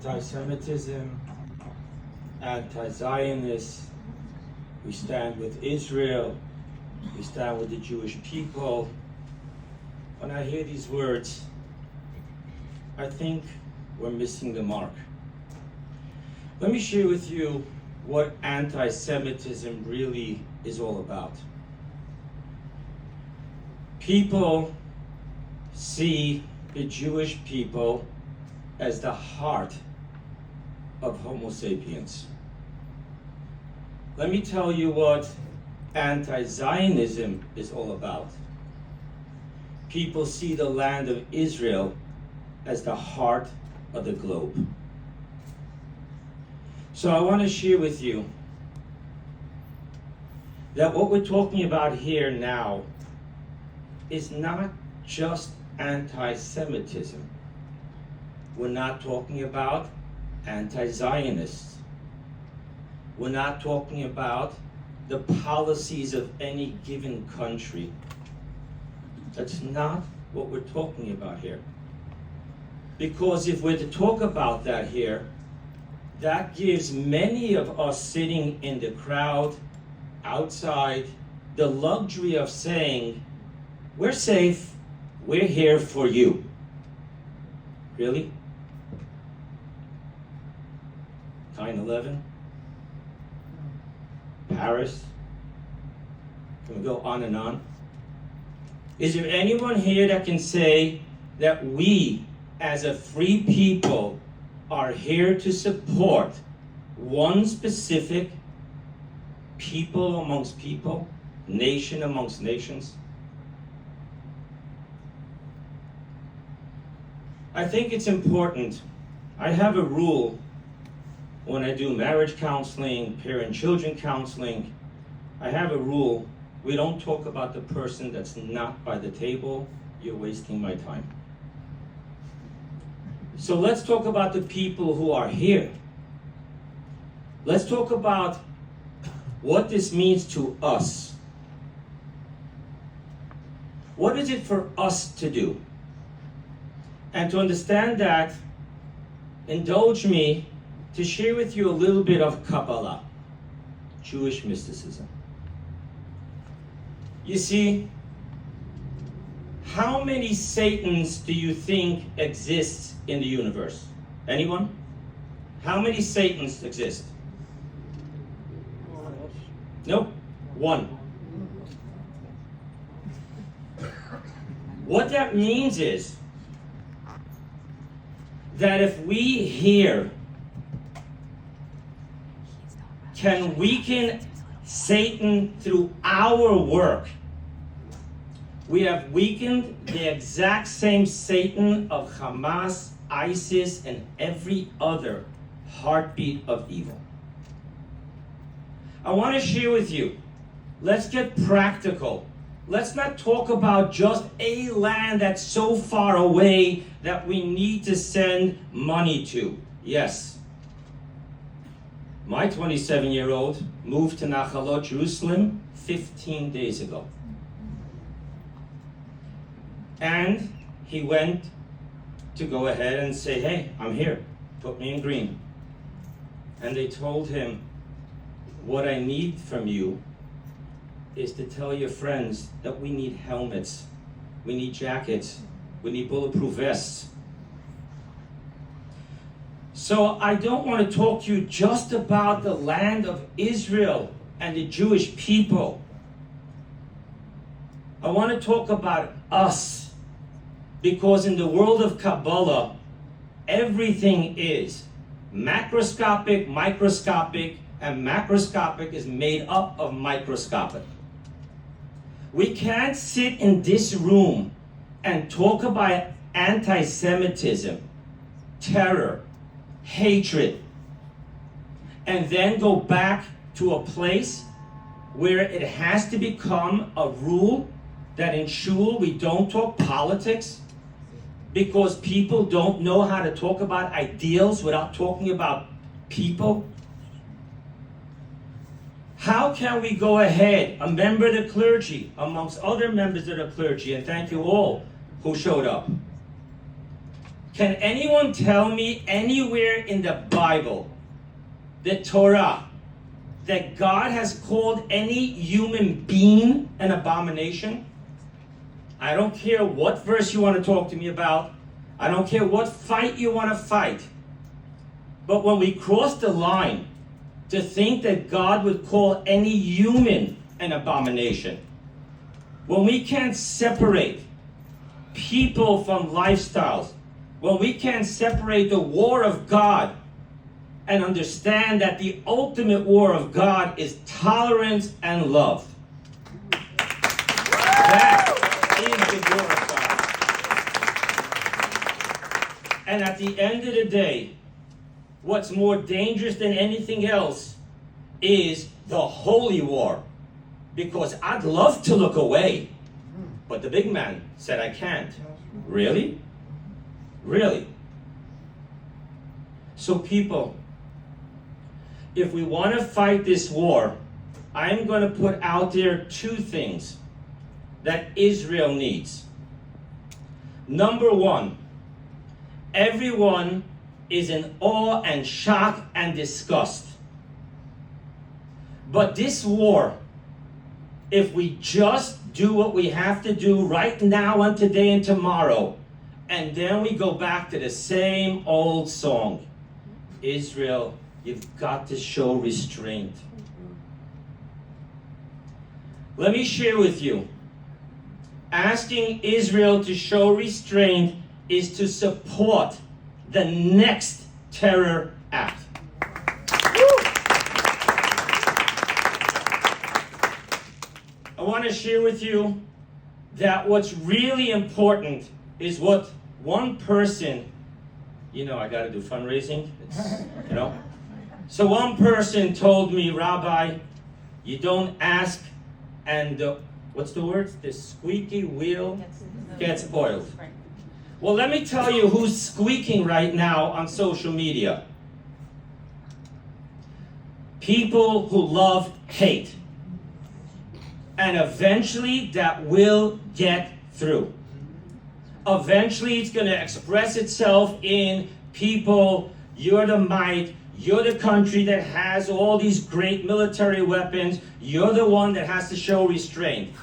anti-Semitism, anti-Zionists. We stand with Israel. We stand with the Jewish people. When I hear these words, I think we're missing the mark. Let me share with you what anti-Semitism really is all about. People see the Jewish people as the heart of Homo sapiens. Let me tell you what anti-Zionism is all about. People see the land of Israel as the heart of the globe. So I want to share with you that what we're talking about here now is not just anti-Semitism. We're not talking about anti-Zionists. We're not talking about the policies of any given country. That's not what we're talking about here. Because if we're to talk about that here, that gives many of us sitting in the crowd, outside, the luxury of saying, we're safe, we're here for you. Really? 9/11? Paris? Can we go on and on? Is there anyone here that can say that we, as a free people, are here to support one specific people amongst people, nation amongst nations? I think it's important. I have a rule when I do marriage counseling, parent-children counseling. I have a rule. We don't talk about the person that's not by the table. You're wasting my time. So let's talk about the people who are here. Let's talk about what this means to us. What is it for us to do? And to understand that, indulge me to share with you a little bit of Kabbalah, Jewish mysticism. You see, how many Satans do you think exist in the universe? Anyone? How many Satans exist? Nope, one. What that means is that if we here can weaken Satan through our work, we have weakened the exact same Satan of Hamas, ISIS, and every other heartbeat of evil. I want to share with you, let's get practical. Let's not talk about just a land that's so far away that we need to send money to. Yes. My 27-year-old moved to Nachalot, Jerusalem, 15 days ago. And he went to go ahead and say, hey, I'm here, put me in green. And they told him, what I need from you is to tell your friends that we need helmets, we need jackets, we need bulletproof vests. So I don't want to talk to you just about the land of Israel and the Jewish people. I want to talk about us, because in the world of Kabbalah, everything is macroscopic, microscopic, and macroscopic is made up of microscopic. We can't sit in this room and talk about anti-Semitism, terror, hatred, and then go back to a place where it has to become a rule that in shul we don't talk politics because people don't know how to talk about ideals without talking about people. How can we go ahead, a member of the clergy, amongst other members of the clergy, and thank you all who showed up. Can anyone tell me anywhere in the Bible, the Torah, that God has called any human being an abomination? I don't care what verse you want to talk to me about. I don't care what fight you want to fight. But when we cross the line to think that God would call any human an abomination, when we can't separate people from lifestyles, when we can't separate the war of God and understand that the ultimate war of God is tolerance and love. That is the war of God. And at the end of the day, what's more dangerous than anything else is the holy war. Because I'd love to look away, but the big man said I can't. Really? Really? So people, if we want to fight this war, I'm going to put out there two things that Israel needs. Number one, everyone is in awe and shock and disgust. But this war, if we just do what we have to do right now and today and tomorrow, and then we go back to the same old song, Israel, you've got to show restraint. Let me share with you, asking Israel to show restraint is to support the next terror act. I want to share with you that what's really important is what one person, I got to do fundraising, So one person told me, Rabbi, you don't ask and what's the word? The squeaky wheel gets oiled. Well, let me tell you who's squeaking right now on social media. People who love hate. And eventually that will get through. Eventually it's going to express itself in people, you're the might, you're the country that has all these great military weapons, you're the one that has to show restraint.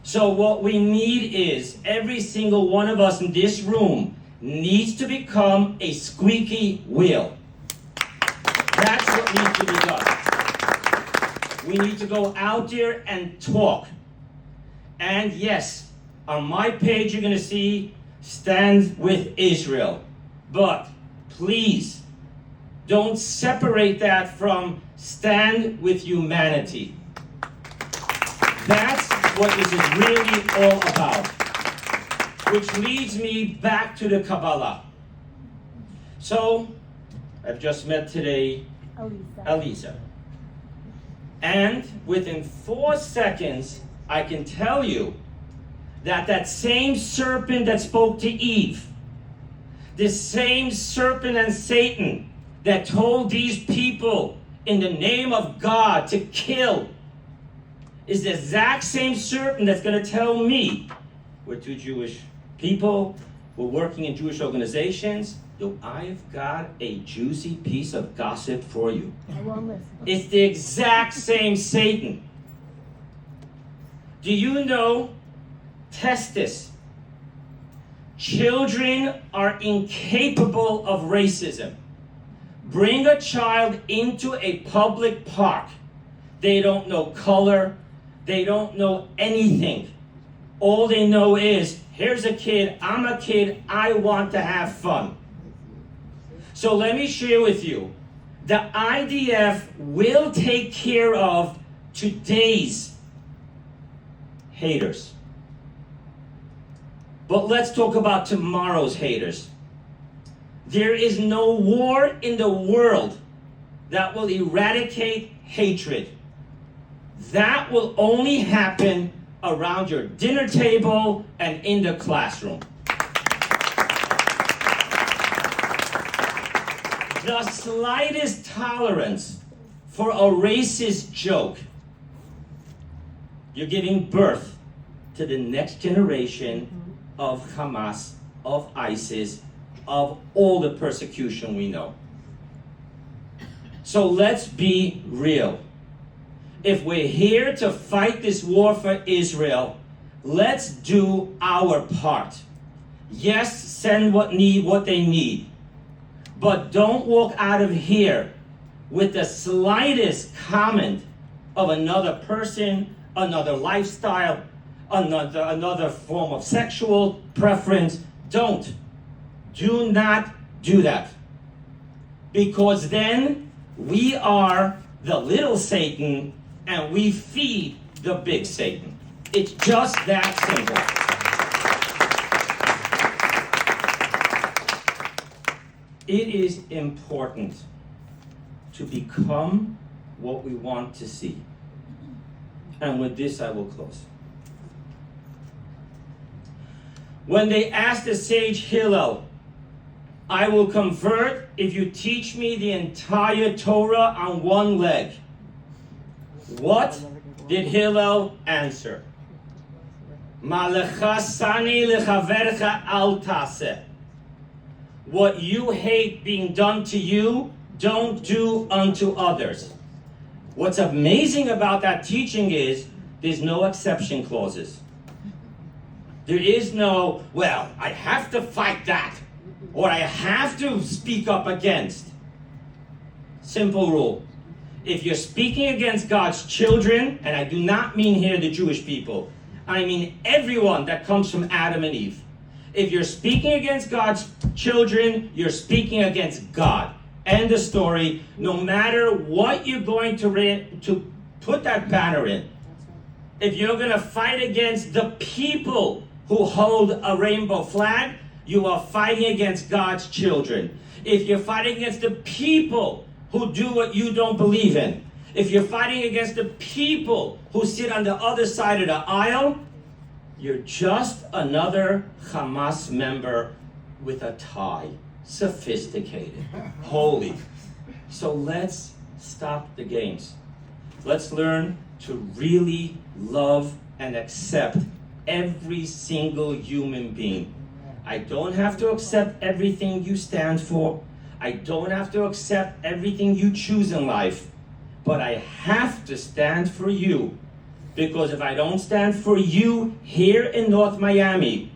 So what we need is, every single one of us in this room needs to become a squeaky wheel. That's what needs to be done. We need to go out there and talk. And yes, on my page you're going to see Stand with Israel. But please, don't separate that from Stand with Humanity. That's what this is really all about. Which leads me back to the Kabbalah. So, I've just met today Elisa. And within 4 seconds, I can tell you that that same serpent that spoke to Eve, this same serpent and Satan that told these people in the name of God to kill, is the exact same serpent that's going to tell me, we're two Jewish people, we're working in Jewish organizations, so I've got a juicy piece of gossip for you. I won't listen. It's the exact same Satan. Do you know, test this, children are incapable of racism. Bring a child into a public park. They don't know color. They don't know anything. All they know is, here's a kid, I'm a kid, I want to have fun. So let me share with you, the IDF will take care of today's haters. But let's talk about tomorrow's haters. There is no war in the world that will eradicate hatred. That will only happen around your dinner table and in the classroom. The slightest tolerance for a racist joke, you're giving birth to the next generation of Hamas, of ISIS, of all the persecution we know. So let's be real. If we're here to fight this war for Israel, let's do our part. Yes, send what they need. But don't walk out of here with the slightest comment of another person, another lifestyle, another form of sexual preference. Don't. Do not do that. Because then we are the little Satan and we feed the big Satan. It's just that simple. It is important to become what we want to see. And with this, I will close. When they asked the sage Hillel, I will convert if you teach me the entire Torah on one leg. What did Hillel answer? Ma'alecha sani lechavercha al taseh. What you hate being done to you, don't do unto others. What's amazing about that teaching is there's no exception clauses. There is no, well, I have to fight that, or I have to speak up against. Simple rule. If you're speaking against God's children, and I do not mean here the Jewish people, I mean everyone that comes from Adam and Eve. If you're speaking against God's children, you're speaking against God. End of story. No matter what you're going to put that banner in. If you're going to fight against the people who hold a rainbow flag, you are fighting against God's children. If you're fighting against the people who do what you don't believe in, if you're fighting against the people who sit on the other side of the aisle, you're just another Hamas member with a tie. Sophisticated. Holy. So let's stop the games. Let's learn to really love and accept every single human being. I don't have to accept everything you stand for. I don't have to accept everything you choose in life. But I have to stand for you. Because if I don't stand for you here in North Miami,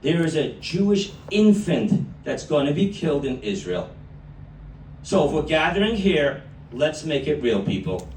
there is a Jewish infant that's going to be killed in Israel. So if we're gathering here, let's make it real, people.